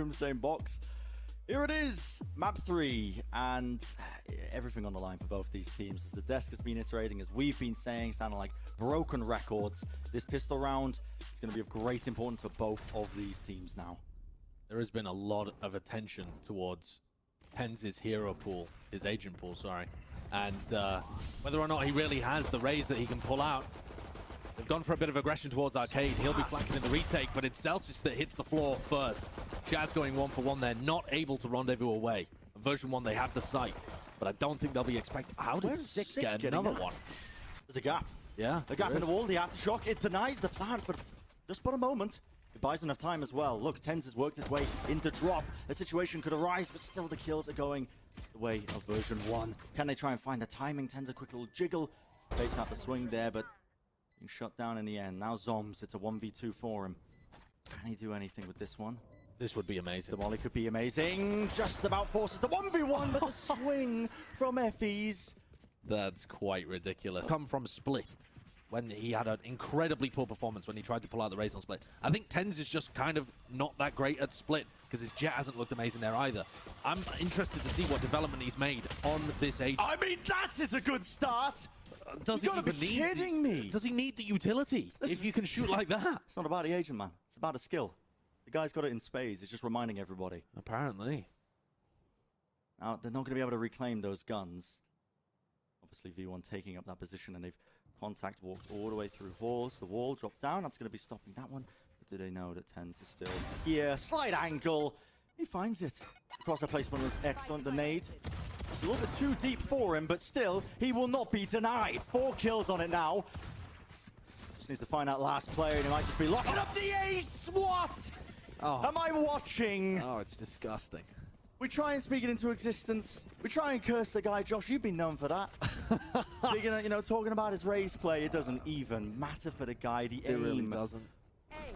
room, same box. Here it is, map 3, and everything on the line for both these teams. As the desk has been iterating, as we've been saying, sounding like broken records, this pistol round is going to be of great importance for both of these teams now. There has been a lot of attention towards TenZ' hero pool, his agent pool, sorry, and whether or not he really has the raise that he can pull out. They've gone for a bit of aggression towards Arcade. He'll be flanking in the retake, but it's Celsius that hits the floor first. Shaz going 1-for-1 there, not able to rendezvous away. Version 1, they have the sight, but I don't think they'll be expecting. How did Sick get another one? There's a gap. Yeah, a gap in the wall. The aftershock, it denies the plant, but just for a moment. It buys enough time as well. Look, TenZ has worked his way into drop. A situation could arise, but still the kills are going the way of version 1. Can they try and find the timing? TenZ a quick little jiggle. They tap the swing there, but being shut down in the end. Now Zombs, it's a 1v2 for him. Can he do anything with this one? This would be amazing. The molly could be amazing. Just about forces the 1v1, but the swing from Effie's. That's quite ridiculous. Come from Split, when he had an incredibly poor performance when he tried to pull out the raise on Split. I think TenZ is just kind of not that great at Split, because his jet hasn't looked amazing there either. I'm interested to see what development he's made on this agent. I mean, that is a good start! Does he even need? Kidding me? Does he need the utility if you can shoot like that? It's not about the agent, man. It's about a skill. The guy's got it in spades. It's just reminding everybody. Apparently. Now, they're not going to be able to reclaim those guns. Obviously, V1 taking up that position, and they've contact walked all the way through halls. The wall dropped down. That's going to be stopping that one. But do they know that TenZ is still here? Slight angle. He finds it. The crosshair placement was excellent. The nade. It's a little bit too deep for him, but still, he will not be denied. 4 kills on it now. Just needs to find that last player, and he might just be locking up the ace. What? Oh. Am I watching? Oh, it's disgusting. We try and speak it into existence. We try and curse the guy. Josh, you've been known for that. Talking about his race play, it doesn't even matter for the guy. The aim really doesn't.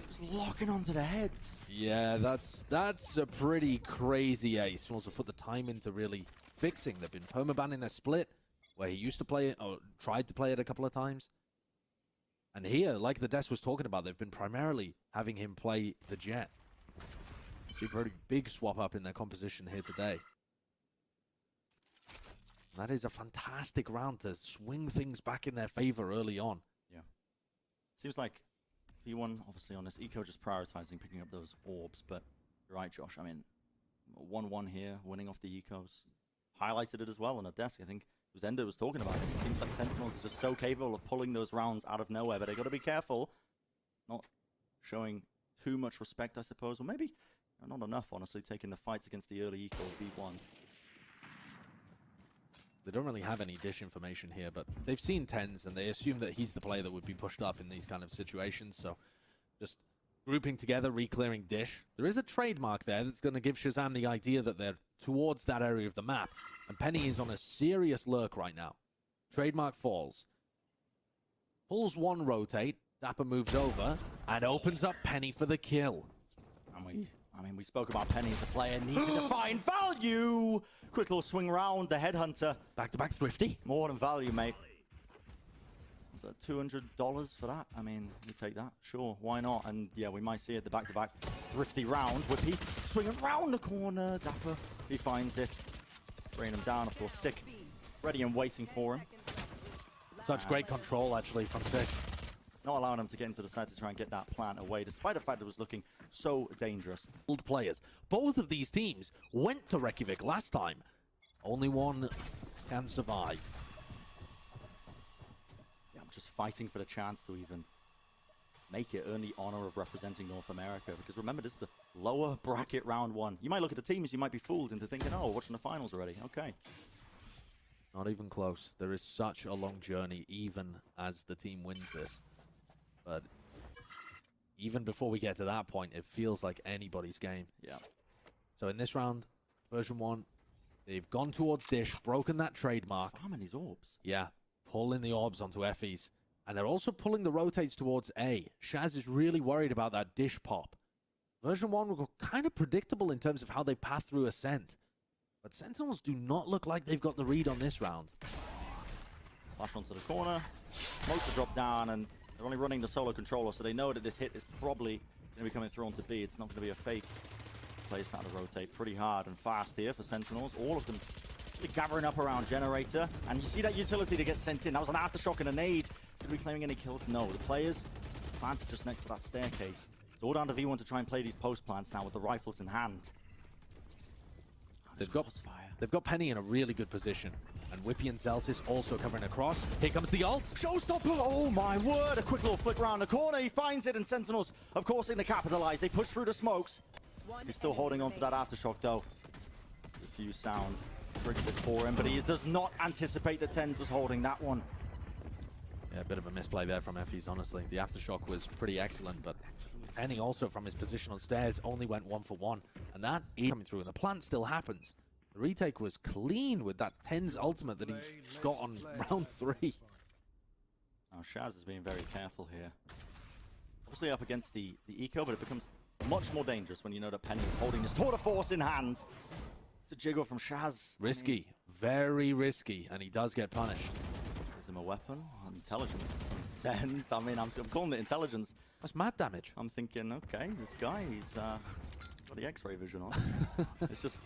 Just locking onto the heads. Yeah, that's a pretty crazy ace. Also put the time into really fixing. They've been permabanning their Split, where he used to play it, or tried to play it a couple of times. And here, like the desk was talking about, they've been primarily having him play the jet. See a pretty big swap up in their composition here today. That is a fantastic round to swing things back in their favor early on. Yeah. Seems like V1, obviously, on this eco, just prioritizing picking up those orbs. But you're right, Josh. I mean, 1-1 here, winning off the ecos. Highlighted it as well on a desk. I think it was Ender was talking about it. It seems like Sentinels are just so capable of pulling those rounds out of nowhere. But they got to be careful. Not showing too much respect, I suppose. Or maybe not enough, honestly, taking the fights against the early eco of V1. They don't really have any dish information here, but they've seen TenZ, and they assume that he's the player that would be pushed up in these kind of situations. So just grouping together, re-clearing dish. There is a trademark there that's going to give Shazam the idea that they're towards that area of the map. And Penny is on a serious lurk right now. Trademark falls. Pulls one rotate. Dapper moves over and opens up Penny for the kill. And we spoke about Penny as a player needing to find value. Quick little swing round, the headhunter. Back-to-back thrifty. More than value, mate. Was that $200 for that? I mean, you take that. Sure, why not? And yeah, we might see it, the back-to-back thrifty round. Whippy swinging round the corner. Dapper, he finds it. Bringing him down, of course. Sick, ready and waiting for him. Such great control, actually, from Sick. Not allowing him to get into the side to try and get that plant away, despite the fact it was looking so dangerous. Old players. Both of these teams went to Reykjavik last time. Only one can survive. Yeah, I'm just fighting for the chance to even make it, earn the honor of representing North America. Because remember, this is the lower bracket round 1. You might look at the teams, you might be fooled into thinking, oh, watching the finals already. Okay. Not even close. There is such a long journey, even as the team wins this. But even before we get to that point, it feels like anybody's game. Yeah. So in this round, version 1, they've gone towards Dish, broken that trademark. Farming these orbs. Yeah, pulling the orbs onto Effie's. And they're also pulling the rotates towards A. Shaz is really worried about that Dish pop. Version 1 will go kind of predictable in terms of how they path through Ascent. But Sentinels do not look like they've got the read on this round. Flash onto the corner. Most are dropped down, and they're only running the solo controller, so they know that this hit is probably going to be coming through onto B. It's not going to be a fake. players starting to rotate pretty hard and fast here for Sentinels. All of them really gathering up around Generator. And you see that utility that gets sent in. That was an aftershock and a nade. Did we claiming any kills? No. The players planted just next to that staircase. It's all down to V1 to try and play these post plants now with the rifles in hand. They've got Penny in a really good position. And Whippy and Zelsis also covering across. Here comes the ult. Showstopper! Oh my word! A quick little flick around the corner. He finds it, and Sentinels, of course, going to capitalize. They push through the smokes. He's still holding on to that aftershock, though. Diffuse sound triggered it for him, but he does not anticipate that Tens was holding that one. Yeah, a bit of a misplay there from Effie's, honestly. The aftershock was pretty excellent, but Penny also from his position on stairs only went 1 for 1. And that is coming through, and the plant still happens. The retake was clean with that Tens ultimate that he got on round 3. Now Shaz is being very careful here. Obviously up against the eco, but it becomes much more dangerous when you know that Penny is holding his tour de force in hand. It's a jiggle from Shaz. Risky, very risky, and he does get punished. Gives him a weapon, intelligent. Tens, I mean, I'm calling it intelligence. That's mad damage. I'm thinking, okay, this guy, he's got the X-ray vision on. It's just...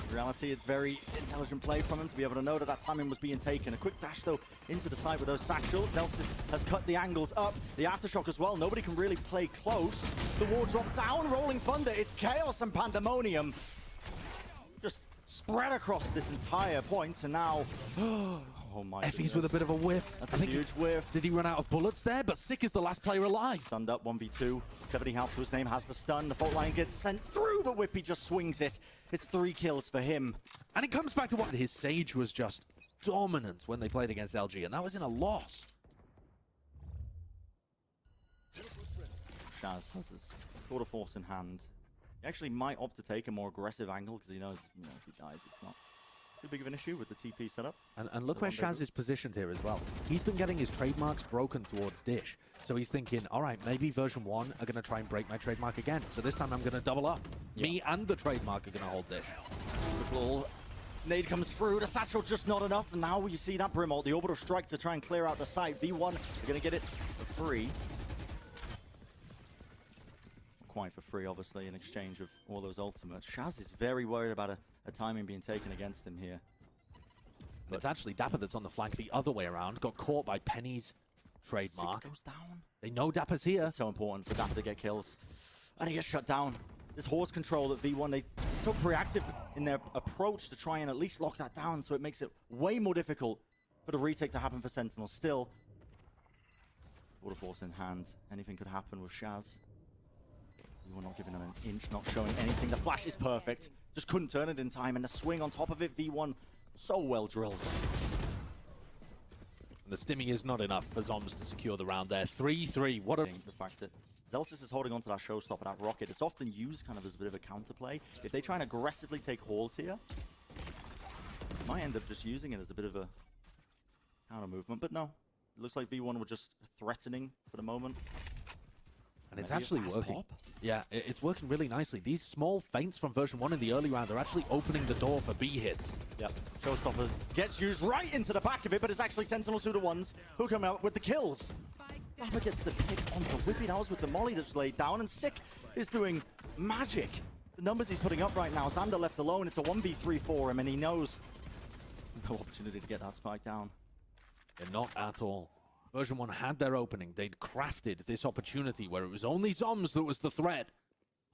In reality, it's very intelligent play from him to be able to know that that timing was being taken. A quick dash, though, into the side with those satchels. Zelsis has cut the angles up. The aftershock as well. Nobody can really play close. The wall dropped down. Rolling thunder. It's chaos and pandemonium. Just spread across this entire point. And now... Oh my Effie's with a bit of a whiff. That's a huge whiff. Did he run out of bullets there? But Sick is the last player alive. Stunned up, 1v2. 70 health to his name, has the stun. The fault line gets sent through, but Whippy just swings it. It's 3 kills for him. And it comes back to what his Sage was just dominant when they played against LG, and that was in a loss. Shaz has his quarter force in hand. He actually might opt to take a more aggressive angle because he knows, you know, if he dies, it's not too big of an issue with the TP setup. And look where Shaz is positioned here as well. He's been getting his trademarks broken towards Dish. So he's thinking, all right, maybe version 1 are going to try and break my trademark again. So this time I'm going to double up. Yeah. Me and the trademark are going to hold Dish. The ball nade comes through. The satchel just not enough. And now you see that Brim ult, the orbital strike to try and clear out the site. V1 are going to get it for free. Quite for free, obviously, in exchange of all those ultimates. Shaz is very worried about a timing being taken against him here. But it's actually Dapper that's on the flank the other way around. Got caught by Penny's trademark. Sick goes down. They know Dapper's here. It's so important for Dapper to get kills. And he gets shut down. This horse control at V1, they're so proactive in their approach to try and at least lock that down, so it makes it way more difficult for the retake to happen for Sentinel. Still, water force in hand. Anything could happen with Shaz. You were not giving him an inch, not showing anything. The flash is perfect. Just couldn't turn it in time. And the swing on top of it, V1, so well drilled. And the stimming is not enough for Zombs to secure the round there. 3-3. What a... The fact that Zelsis is holding onto that showstopper, that rocket, it's often used kind of as a bit of a counterplay. If they try and aggressively take halls here, might end up just using it as a bit of a counter movement. But no, it looks like V1 were just threatening for the moment. And it's actually working. Pop? Yeah, it's working really nicely. These small feints from version 1 in the early round are actually opening the door for B hits. Yep. Showstopper gets used right into the back of it, but it's actually Sentinels who are the ones who come out with the kills. Dapper gets the pick onto Whippy. That was with the molly that's laid down, and Sick is doing magic. The numbers he's putting up right now, Xander left alone. It's a 1v3 for him, and he knows no opportunity to get that spike down. Yeah, not at all. Version 1 had their opening. They'd crafted this opportunity where it was only Zombs that was the threat.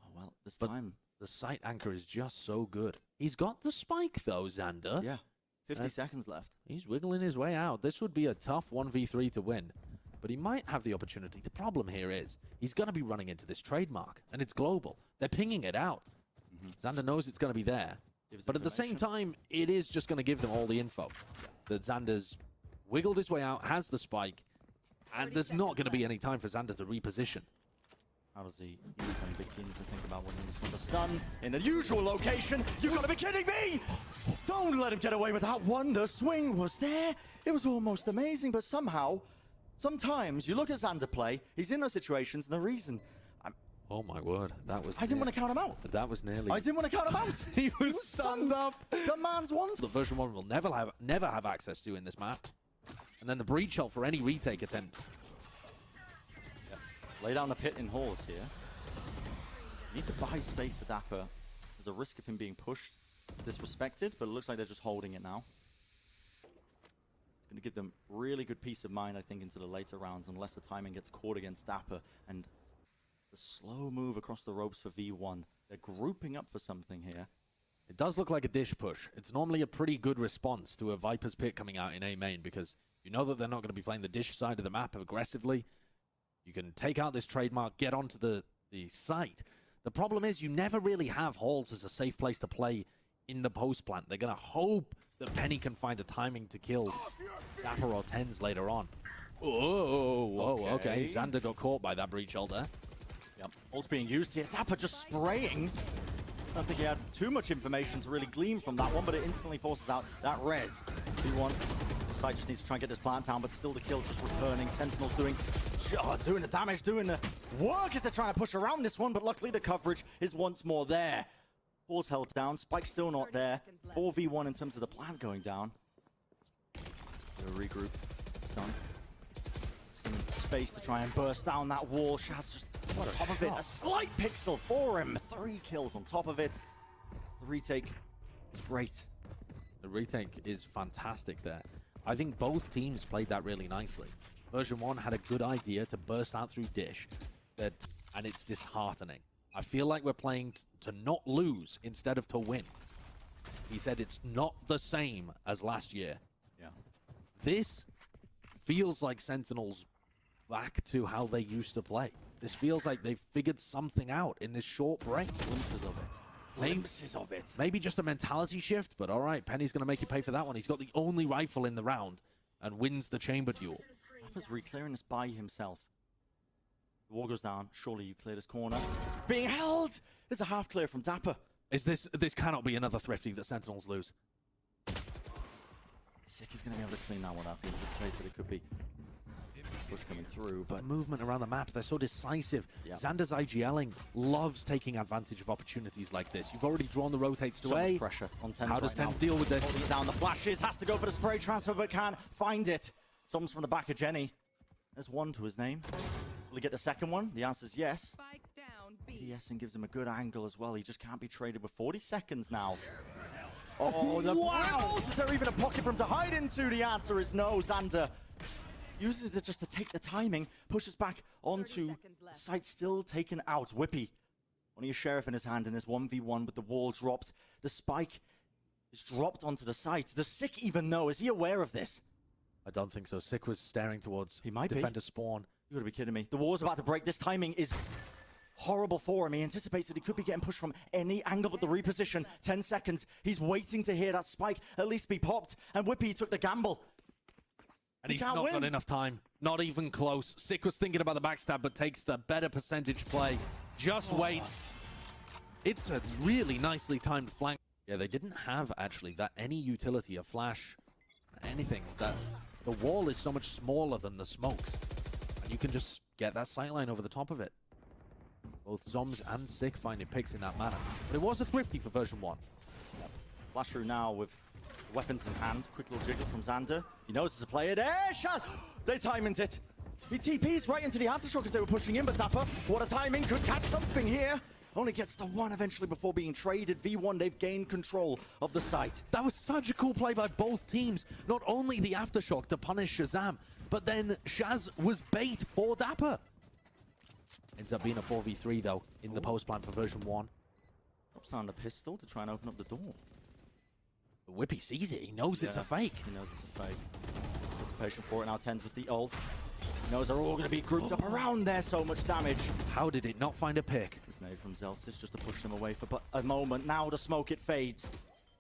Oh, well, this time. The site anchor is just so good. He's got the spike, though, Xander. Yeah, 50 seconds left. He's wiggling his way out. This would be a tough 1v3 to win, but he might have the opportunity. The problem here is he's going to be running into this trademark, and it's global. They're pinging it out. Xander knows it's going to be there, but at the same time, it is just going to give them all the info. That Xander's wiggled his way out, has the spike, and there's not going to be any time for Xander to reposition. How does he even begin to think about winning this one? The stun in the usual location. You've got to be kidding me! Don't let him get away with that one. The swing was there. It was almost amazing, but somehow, sometimes you look at Xander play, he's in those situations, and the reason... Oh my word, that was... I didn't want to count him out. That was nearly... I didn't want to count him out. He was stunned up. The man's one. The version 1 will never have access to in this map. And then the breach ult for any retake attempt. Lay down the pit in halls here. Need to buy space for Dapper. There's a risk of him being pushed, disrespected, but it looks like they're just holding it now. It's going to give them really good peace of mind, I think, into the later rounds, unless the timing gets caught against Dapper. And the slow move across the ropes for V1. They're grouping up for something here. It does look like a dish push. It's normally a pretty good response to a Viper's Pit coming out in A main, because you know that they're not going to be playing the dish side of the map aggressively. You can take out this trademark, get onto the site. The problem is you never really have halls as a safe place to play in the post plant. They're going to hope that Penny can find a timing to kill Dapper or TenZ later on. Oh, whoa, okay. Xander got caught by that breach ult there. Yep, ult's being used here. Dapper just spraying. I don't think he had too much information to really glean from that one, but it instantly forces out that res. V1, the side just needs to try and get this plant down, but still the kill just returning. Sentinels doing the damage, doing the work as they're trying to push around this one, but luckily the coverage is once more there. Ball's held down, Spike's still not there. 4v1 in terms of the plant going down. Regroup, stun. Some space to try and burst down that wall. Shaz just on top of it. A slight pixel for him. 3 kills on top of it. The retake is great. The retake is fantastic there. I think both teams played that really nicely. Version 1 had a good idea to burst out through dish, and it's disheartening. I feel like we're playing to not lose instead of to win. He said it's not the same as last year. Yeah. This feels like Sentinels back to how they used to play. This feels like they've figured something out in this short break. Glimpses of it. Glimpses of it. Maybe just a mentality shift, but all right, Penny's going to make you pay for that one. He's got the only rifle in the round and wins the chamber duel. Dapper's reclearing this by himself. The wall goes down. Surely you clear this corner. Being held! There's a half clear from Dapper. Is this cannot be another thrifty that Sentinels lose. Sick is going to be able to clean that one up into the place that it could be. Push coming through, but movement around the map, they're so decisive. Yep. Xander's IGLing loves taking advantage of opportunities like this. You've already drawn the rotates to so A. much pressure on TenZ. How does TenZ deal with this? Holding it down, the flashes, has to go for the spray transfer, but can't find it. Someone's from the back of Jenny. There's one to his name. Will he get the second one? The answer is yes. PDS and gives him a good angle as well. He just can't be traded with 40 seconds now. Oh, wow! Is there even a pocket for him to hide into? The answer is no. Xander uses it just to take the timing, pushes back onto site, still taken out. Whippy, only a sheriff in his hand in this 1v1 with the wall dropped. The spike is dropped onto the site. Does Sick even know? Is he aware of this? I don't think so. Sick was staring towards defender spawn. You gotta be kidding me. The wall's about to break. This timing is horrible for him. He anticipates that he could be getting pushed from any angle but the reposition. 10 seconds. He's waiting to hear that spike at least be popped. And Whippy took the gamble. And he's not got enough time. Not even close. Sick was thinking about the backstab, but takes the better percentage play. Just waits. It's a really nicely timed flank. Yeah, they didn't have, actually, that any utility, a flash, anything. That the wall is so much smaller than the smokes. And you can just get that sightline over the top of it. Both Zombs and Sick finding picks in that manner. But it was a thrifty for version 1. Flash through now with weapons in hand. Quick little jiggle from Xander. He knows there's a player there. Shot! They timed it. He TPs right into the aftershock as they were pushing in, but Dapper, what a timing, could catch something here. Only gets to one eventually before being traded. V1, they've gained control of the site. That was such a cool play by both teams. Not only the aftershock to punish Shazam, but then Shaz was bait for Dapper. Ends up being a 4v3 though in the post plan for version 1. Drops down the pistol to try and open up the door. But Whippy sees it. He knows it's a fake. He knows it's a fake. Anticipation for it now. TenZ with the ult. He knows they're all going to be grouped up around there. So much damage. How did it not find a pick? This nade from Zelsis just to push him away for but a moment. Now the smoke, it fades.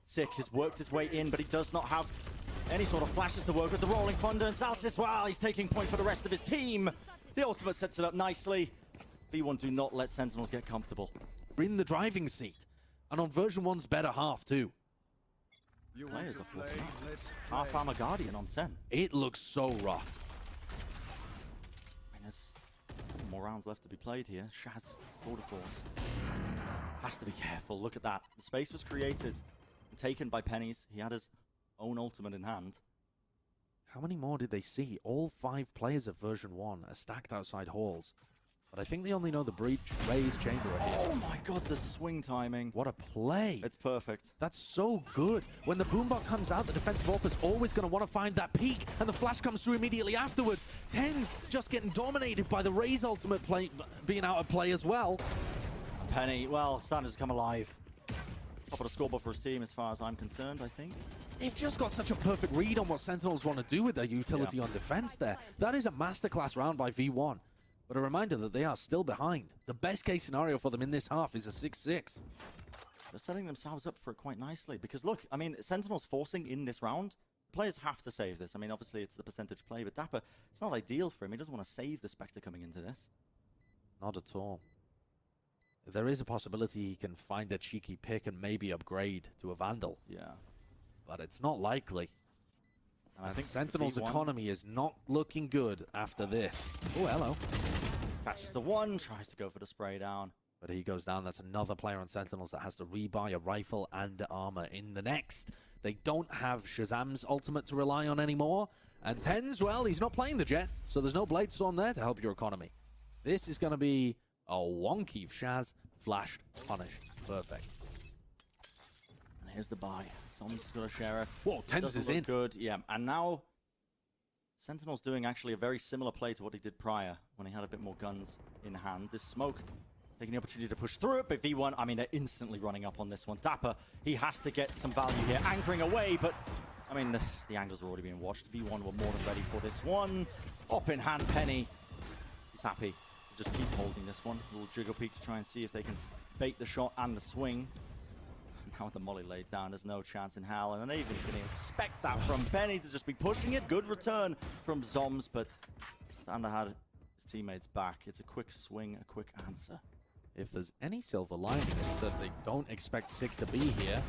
Sick has worked his way in, but he does not have any sort of flashes to work with. The Rolling Thunder and Zelsis, well, he's taking point for the rest of his team. The ultimate sets it up nicely. V1 do not let Sentinels get comfortable. We're in the driving seat. And on version 1's better half too. Players are flushing out. Half Armor Guardian on Sen. It looks so rough. I mean, there's more rounds left to be played here. Shaz, full to force. Has to be careful. Look at that. The space was created and taken by Pennies. He had his own ultimate in hand. How many more did they see? All 5 players of version 1 are stacked outside halls. But I think they only know the breach, raise, chamber are here. Oh my god, the swing timing. What a play. It's perfect. That's so good. When the boombot comes out, the defensive AWP is always going to want to find that peak, and the flash comes through immediately afterwards. TenZ just getting dominated by the Raze ultimate play, being out of play as well. Penny, well, Sanders come alive. Top of the scoreboard for his team as far as I'm concerned, I think. They've just got such a perfect read on what Sentinels want to do with their utility on defense there. That is a masterclass round by V1. But a reminder that they are still behind. The best case scenario for them in this half is a 6-6. They're setting themselves up for it quite nicely. Because look, I mean, Sentinels forcing in this round. Players have to save this. I mean, obviously it's the percentage play, but Dapper, it's not ideal for him. He doesn't want to save the Spectre coming into this. Not at all. There is a possibility he can find a cheeky pick and maybe upgrade to a Vandal. Yeah. But it's not likely. And I think Sentinel's V1 economy is not looking good after this. Oh, hello. catches the one, tries to go for the spray down. But he goes down. That's another player on Sentinels that has to rebuy a rifle and armor in the next. They don't have Shazam's ultimate to rely on anymore. And TenZ, well, he's not playing the Jet, so there's no Blade Storm there to help your economy. This is going to be a wonky Shaz, flashed, punished. Perfect. And here's the buy. Someone's got a sheriff. Whoa, TenZ is in. Good, yeah. And now Sentinel's doing actually a very similar play to what he did prior when he had a bit more guns in hand. This smoke taking the opportunity to push through it, but V1, I mean, they're instantly running up on this one. Dapper, he has to get some value here, anchoring away, but I mean, the angles are already being watched. V1 were more than ready for this one. Up in hand, Penny. He's happy to just keep holding this one. A little jiggle peek to try and see if they can bait the shot and the swing. Now with the molly laid down, there's no chance in hell, and they even didn't expect that from Penny to just be pushing it. Good return from Zoms, but Xander had his teammates back. It's a quick swing, a quick answer. If there's any silver lining, it's that they don't expect Sick to be here.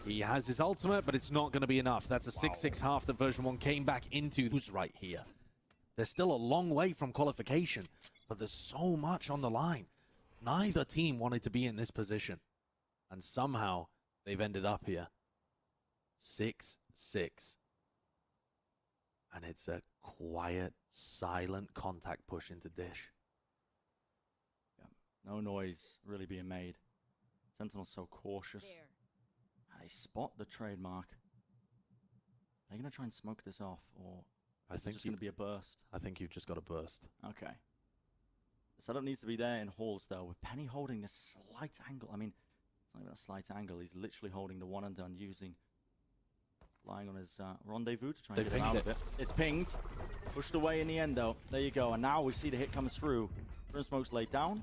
He has his ultimate, but it's not going to be enough. That's a 6-6 half that version 1 came back into. Who's right here? They're still a long way from qualification, but there's so much on the line. Neither team wanted to be in this position, and somehow they've ended up here. 6-6. And it's a quiet, silent contact push into Dish. Yeah, no noise really being made. Sentinel's so cautious. And they spot the trademark. They're going to try and smoke this off, or is it just going to be a burst? I think you've just got a burst. Okay. The setup needs to be there in halls, though, with Penny holding this slight angle. I mean, it's not even a slight angle. He's literally holding the one and done, lying on his rendezvous to try and get him out of it. It's pinged. Pushed away in the end, though. There you go. And now we see the hit comes through. Burn smoke's laid down.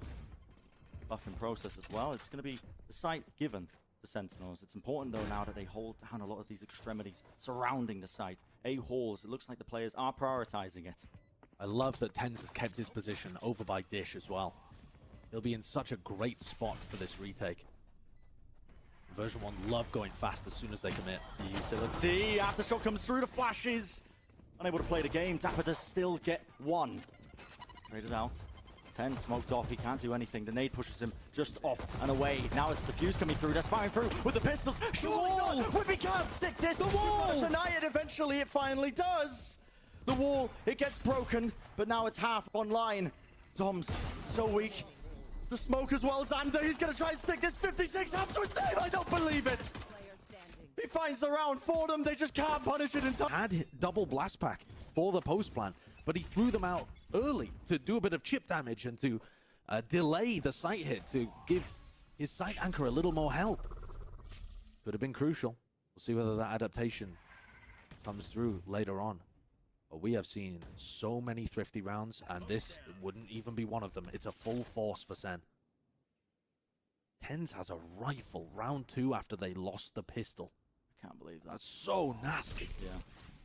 Buff in process as well. It's going to be the site given the Sentinels. It's important, though, now that they hold down a lot of these extremities surrounding the site. A-halls, it looks like the players are prioritizing it. I love that TenZ has kept his position over by Dish as well. He'll be in such a great spot for this retake. Version 1 love going fast as soon as they commit. The utility, aftershock comes through, the flashes. Unable to play the game. Dapper does still get one. Traded out. 10 smoked off, he can't do anything. The nade pushes him just off and away. Now it's Diffuse coming through, they're firing through with the pistols. Surely not! Whippy can't stick this! The wall! Deny it, eventually it finally does! The wall, it gets broken, but now it's half online. Zoms, so weak. The smoke as well, Xander, he's gonna try and stick this 56 after his name, I don't believe it! He finds the round for them, they just can't punish it in time. Had double blast pack for the post plan, but he threw them out early to do a bit of chip damage and to delay the site hit to give his site anchor a little more help. Could have been crucial. We'll see whether that adaptation comes through later on. But we have seen so many thrifty rounds, and this wouldn't even be one of them. It's a full force for Sen. TenZ has a rifle round 2 after they lost the pistol. I can't believe that. That's so nasty. Yeah,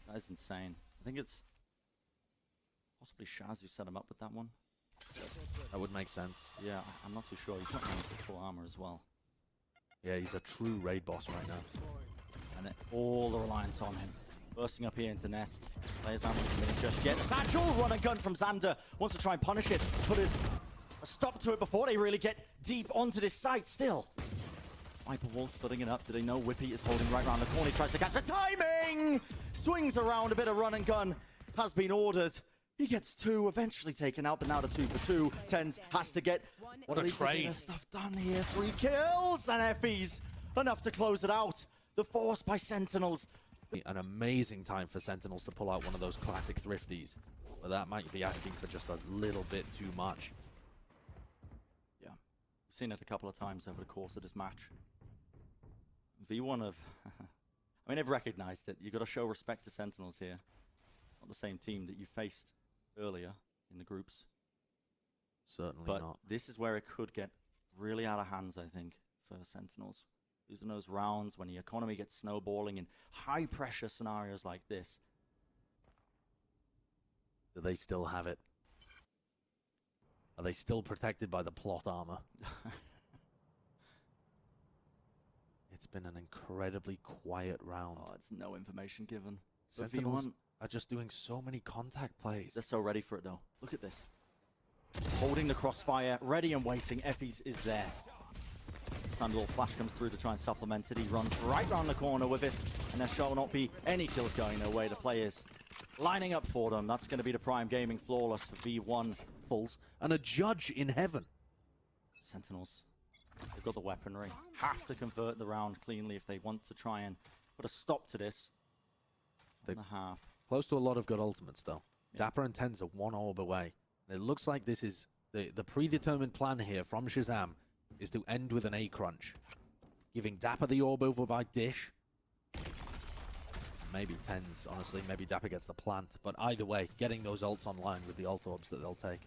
that is insane. I think it's possibly Shaz who set him up with that one. That would make sense. Yeah, I'm not too sure. He's not running full armor as well. Yeah, he's a true raid boss right now. And all the reliance on him. Bursting up here into Nest. Players aren't committing just yet. Satchel, run and gun from Xander. Wants to try and punish it. Put a stop to it before they really get deep onto this site still. Viper Wall splitting it up. Do they know Whippy is holding right around the corner? He tries to catch the timing! Swings around, a bit of run and gun has been ordered. He gets 2, eventually taken out, but now the 2 for 2. TenZ has to get what a trade. Stuff done here. 3 kills and Effie's enough to close it out. The force by Sentinels. An amazing time for Sentinels to pull out one of those classic thrifties, but that might be asking for just a little bit too much. Yeah, we've seen it a couple of times over the course of this match. V1 have, I mean, they've recognized it. You've got to show respect to Sentinels here. Not the same team that you faced earlier in the groups. Certainly but not. This is where it could get really out of hands, I think, for Sentinels. Losing those rounds when the economy gets snowballing in high pressure scenarios like this. Do they still have it? Are they still protected by the plot armor? It's been an incredibly quiet round. Oh, it's no information given. Sentinels are just doing so many contact plays. They're so ready for it though. Look at this. Holding the crossfire, ready and waiting. Effie's is there. This time a little flash comes through to try and supplement it. He runs right round the corner with it, and there shall not be any kills going their way. The players lining up for them. That's going to be the Prime Gaming flawless for V1. And a judge in heaven. Sentinels, they've got the weaponry. Have to convert the round cleanly if they want to try and put a stop to this. They're the half. Close to a lot of good ultimates though. Yeah. Dapper and TenZ are 1 orb away. It looks like this is the predetermined plan here from Shazam is to end with an A crunch, giving Dapper the orb over by Dish. Maybe TenZ, honestly, maybe Dapper gets the plant, but either way, getting those ults online with the ult orbs that they'll take.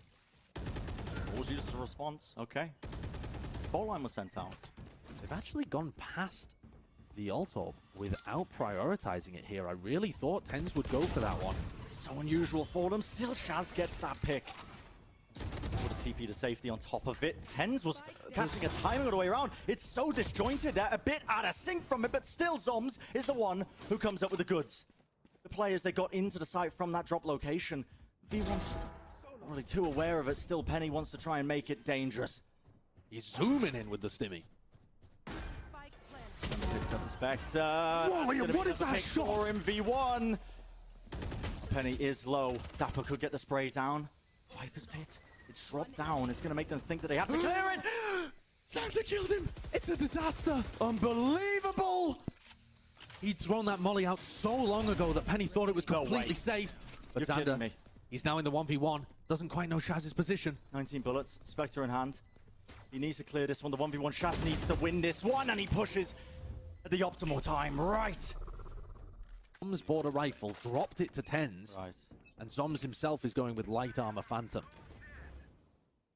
Always used as a response. Okay. Ball line was sent out. They've actually gone past the ult orb without prioritizing it here. I really thought TenZ would go for that one. So unusual for them. Still Shaz gets that pick. With a TP to safety on top of it. TenZ was catching a timing all the way around. It's so disjointed there, a bit out of sync from it, but still Zoms is the one who comes up with the goods. The players that got into the site from that drop location. V1 just not really too aware of it. Still Penny wants to try and make it dangerous. He's zooming in with the stimmy. Picks up the Spectre. What is that shot? For him, V1. Penny is low. Dapper could get the spray down. Viper's Pit. It's dropped down. It's going to make them think that they have to clear it. Santa killed him. It's a disaster. Unbelievable. He'd thrown that molly out so long ago that Penny thought it was completely safe. But You're kidding Xander, me. he's now in the 1v1. Doesn't quite know Shaz's position. 19 bullets. Spectre in hand. He needs to clear this one. The 1v1 Shaz needs to win this one, and he pushes at the optimal time. Right. Zoms bought a rifle, dropped it to TenZ, Right. and Zoms himself is going with light armor Phantom.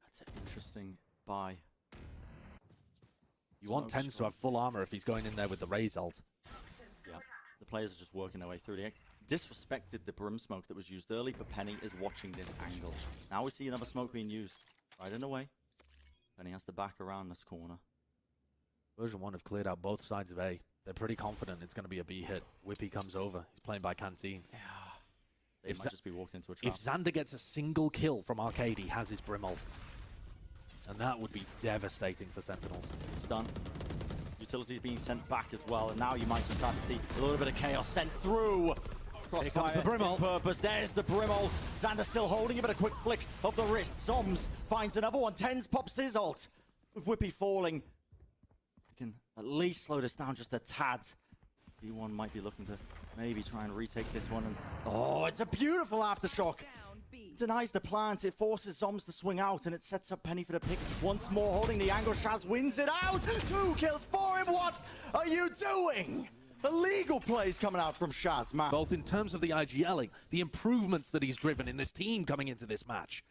That's an interesting buy. You want TenZ to have full armor if he's going in there with the Raze ult. Yeah. The players are just working their way through. They disrespected the brim smoke that was used early, but Penny is watching this angle. Now we see another smoke being used. Right in the way. Penny has to back around this corner. Version 1 have cleared out both sides of A. They're pretty confident it's going to be a B hit. Whippy comes over. He's playing by Canteen. Yeah. They might just be walking into a If trap. Xander gets a single kill from Arcade, he has his Brim ult. And that would be devastating for Sentinels. It's done. Utilities being sent back as well, and now you might just start to see a little bit of chaos sent through. Here comes the Brim ult. Purpose. There's the Brim ult. Xander still holding it, but a quick flick of the wrist. Zoms finds another one. TenZ pops his ult. With Whippy falling. We can at least slow this down just a tad. V1 might be looking to maybe try and retake this one. And oh, it's a beautiful aftershock. It denies the plant. It forces Zoms to swing out, and it sets up Penny for the pick once more, holding the angle. Shaz wins it out. 2 kills for him. What are you doing? Illegal plays coming out from Shaz, man. Both in terms of the IGLing, the improvements that he's driven in this team coming into this match.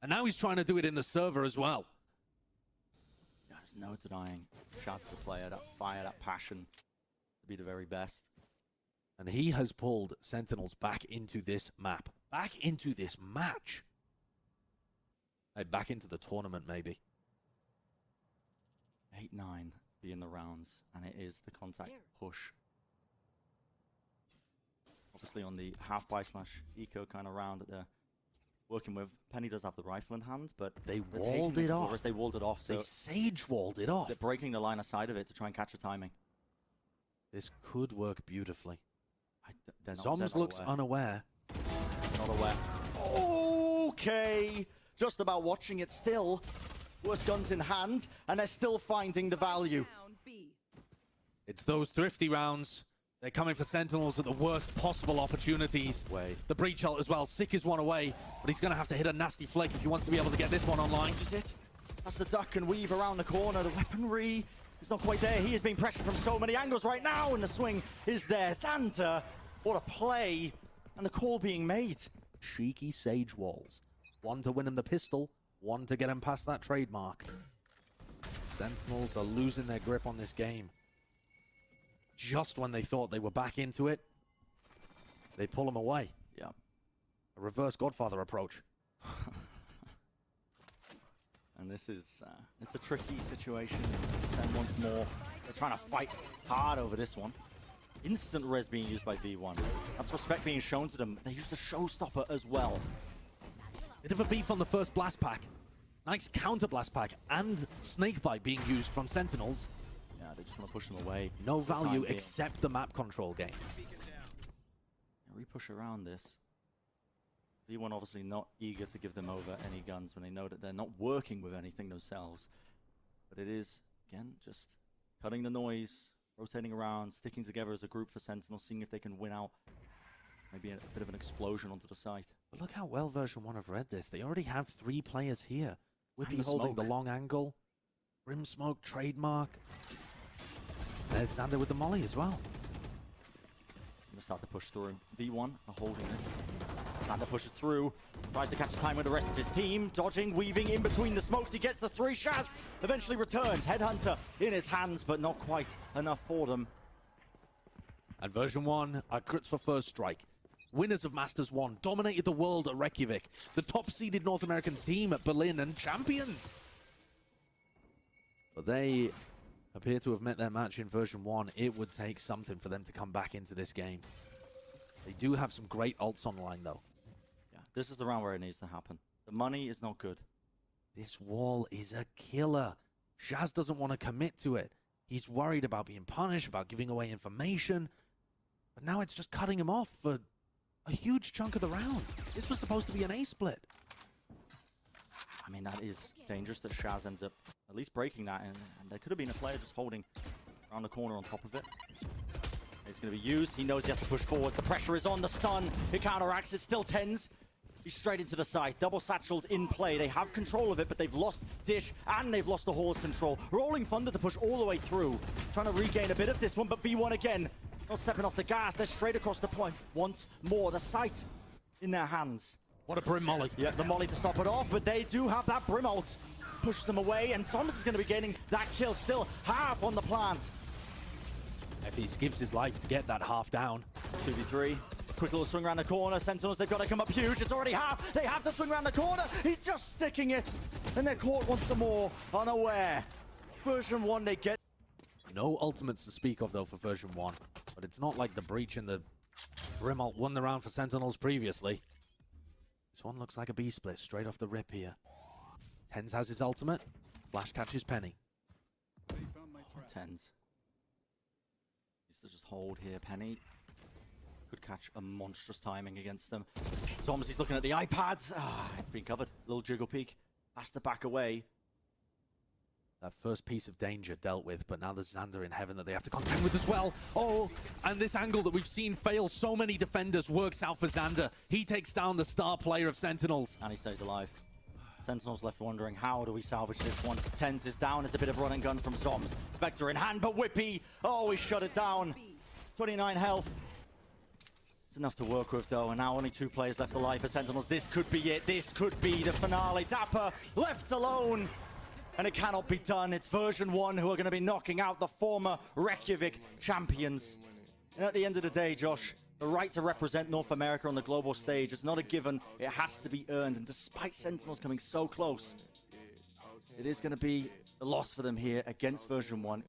And now he's trying to do it in the server as well. There's no denying Shaz the player, that fire, that passion to be the very best. And he has pulled Sentinels back into this map. Back into this match. Hey, back into the tournament, maybe. 8-9 be in the rounds, and it is the contact push. Obviously on the half-buy/eco kind of round that they're working with. Penny does have the rifle in hand, but they walled it off. They walled it off. So they sage walled it off. They're breaking the line of sight of it to try and catch a timing. This could work beautifully. Zoms looks unaware. Not aware. Oh! okay. Just about watching it still. Worst guns in hand, and they're still finding the value. It's those thrifty rounds. They're coming for Sentinels at the worst possible opportunities. The breach ult as well. Sick is one away, but he's going to have to hit a nasty flick if he wants to be able to get this one online. Is it? That's the duck and weave around the corner. The weaponry is not quite there. He is being pressured from so many angles right now, and the swing is there. Santa, what a play, and the call being made. Cheeky Sage Walls. One to win him the pistol, one to get him past that trademark. Sentinels are losing their grip on this game. Just when they thought they were back into it, they pull him away. Yeah. A reverse Godfather approach. And this is, it's a tricky situation. Sen once more. They're trying to fight hard over this one. Instant res being used by V1. That's respect being shown to them. They used a showstopper as well. Bit of a beef on the first blast pack. Nice counter blast pack and snakebite being used from Sentinels. Yeah, they just want to push them away. No value except the map control game. We push around this. V1 obviously not eager to give them over any guns when they know that they're not working with anything themselves. But it is, again, just cutting the noise, rotating around, sticking together as a group for Sentinel, seeing if they can win out. Maybe a bit of an explosion onto the site. But look how well version 1 have read this. They already have 3 players here. Whippy the holding smoke. the long angle. Brim Smoke, trademark. There's Xander with the molly as well. Gonna start to push through. V1 are holding this. Xander pushes through. Tries to catch the time with the rest of his team. Dodging, weaving in between the smokes. He gets the 3. Shaz eventually returns. Headhunter in his hands, but not quite enough for them. And version 1 are crits for first strike. Winners of Masters 1, dominated the world at Reykjavik. The top-seeded North American team at Berlin, and champions. But they appear to have met their match in version 1. It would take something for them to come back into this game. They do have some great ults online, though. Yeah, this is the round where it needs to happen. The money is not good. This wall is a killer. Shaz doesn't want to commit to it. He's worried about being punished, about giving away information. But now it's just cutting him off for a huge chunk of the round. This was supposed to be an A split. I mean, that is dangerous that Shaz ends up at least breaking that, and there could have been a player just holding around the corner on top of it. It's going to be used. He knows he has to push forward. The pressure is on. The stun. It counteracts. It's still tens. He's straight into the side. Double satcheled in play. They have control of it, but they've lost Dish and they've lost the Hall's control. Rolling Thunder to push all the way through. Trying to regain a bit of this one, but V1 again. Not stepping off the gas. They're straight across the point. Once more, the sight in their hands. What a Brim molly. Yeah, the molly to stop it off, but they do have that Brim ult. Push them away, and Thomas is going to be gaining that kill. Still half on the plant. Effie gives his life to get that half down. 2v3. Quick little swing around the corner. Sentinels, they've got to come up huge. It's already half. They have to swing around the corner. He's just sticking it. And they're caught once more, unaware. Version 1, they get... No ultimates to speak of, though, for version 1. But it's not like the breach and the Brim ult won the round for Sentinels previously. This one looks like a B split straight off the rip here. Tens has his ultimate. Flash catches Penny. Tens. Used to just hold here. Penny could catch a monstrous timing against them. Thomas, he's looking at the iPads. It's been covered. Little jiggle peek. Has to back away. That first piece of danger dealt with, but now there's Xander in heaven that they have to contend with as well. Oh, and this angle that we've seen fail so many defenders works out for Xander. He takes down the star player of Sentinels. And he stays alive. Sentinels left wondering, how do we salvage this one? Tens is down. It's a bit of run and gun from Zoms. Spectre in hand, but Whippy. Oh, he shut it down. 29 health. It's enough to work with, though, and now only 2 players left alive for Sentinels. This could be it. This could be the finale. Dapper left alone. And it cannot be done. It's version 1 who are going to be knocking out the former Reykjavik champions. And at the end of the day, Josh, the right to represent North America on the global stage is not a given. It has to be earned. And despite Sentinels coming so close, it is going to be a loss for them here against version 1.